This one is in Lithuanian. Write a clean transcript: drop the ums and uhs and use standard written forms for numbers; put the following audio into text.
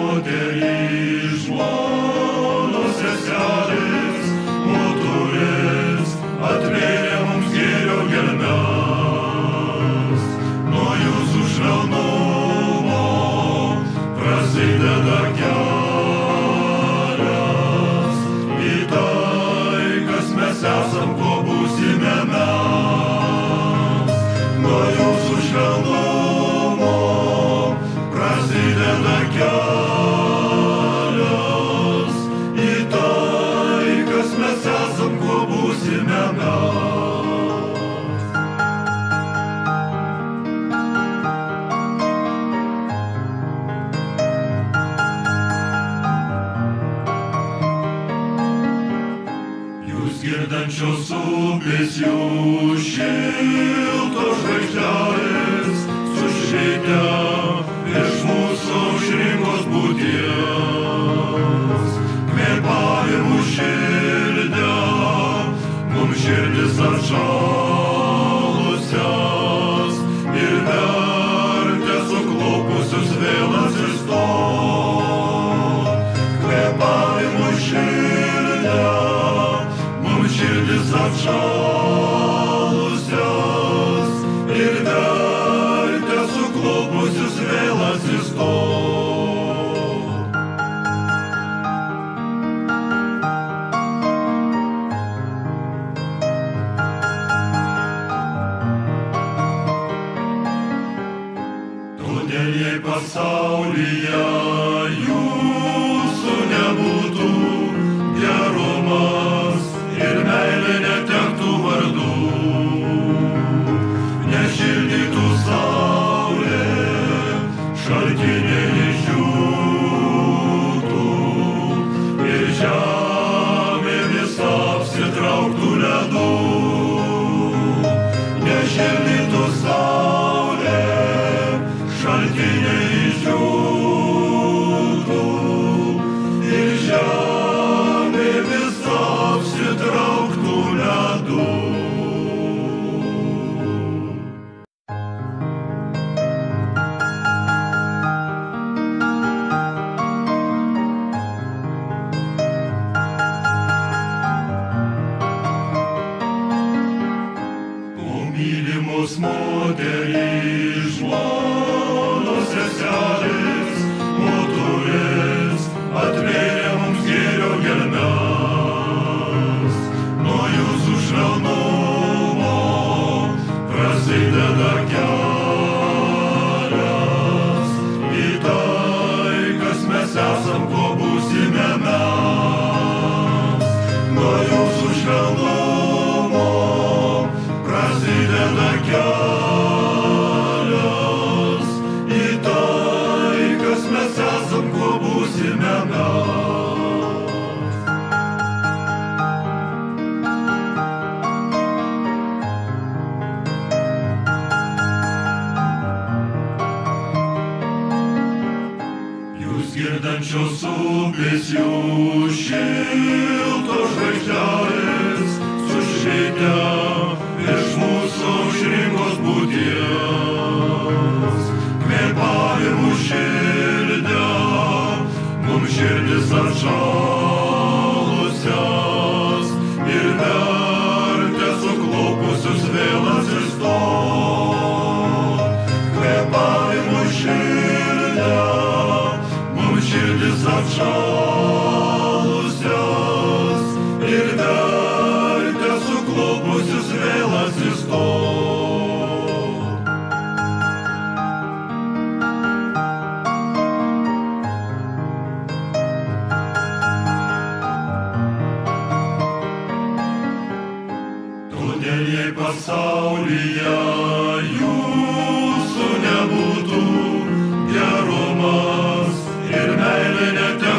moterys, žmonos, seselės, moterys, atvėrė mums gėrio gelmes. Nuo jūsų švelnumo prasideda kelias į tai, kas mes esam, kuo būsime mes. Nuo jūsų švelnumo prasideda kelias į tai, kas mes esam, kuo būsime mes. Jūs girdančios upės, jūs šiltos žvaigždelės, sušveitę virš mūsų aušringos būties. Kvėpavimu šildę mums širdis atšalusias ir vertė suklupusius vėl atsistot. Kvėpavimu šildę mums širdis atšalusias ir vertė suklupusius vėl atsistot. Todėl jei pasaulyje jūsų nebūtų, gerumas ir meilė netektų vardų, nešildytų saulė, šaltiniai išdžiūtų ir žemė visa apsitrauktų ledu. Nešildytų saulė, šaltiniai išdžiūtų ir žemė visa apsitrauktų ledu. Mylimos moterys, žmonos, seselės, moterys, atvėrė mums gėrio gelmes. Nuo jūsų švelnumo prasideda kelias į tai, kas mes esam, kuo būsime mes. Nuo jūsų švelnumo prasideda kelias į tai, kas mes esam, kuo būsime mes. Jūs girdančios upės, jūs šiltos žvaigždelės, sušveitę virš mūsų aušringos būties. Kvėpavimu šildę mums širdis atšalusias ir vertė suklupusius vėl atsistot. Kvėpavimu šildę mums širdis atšalusias ir vertė suklupusius vėl atsistot. Todėl jei pasaulyje jūsų nebūtų, gerumas ir meilė netektų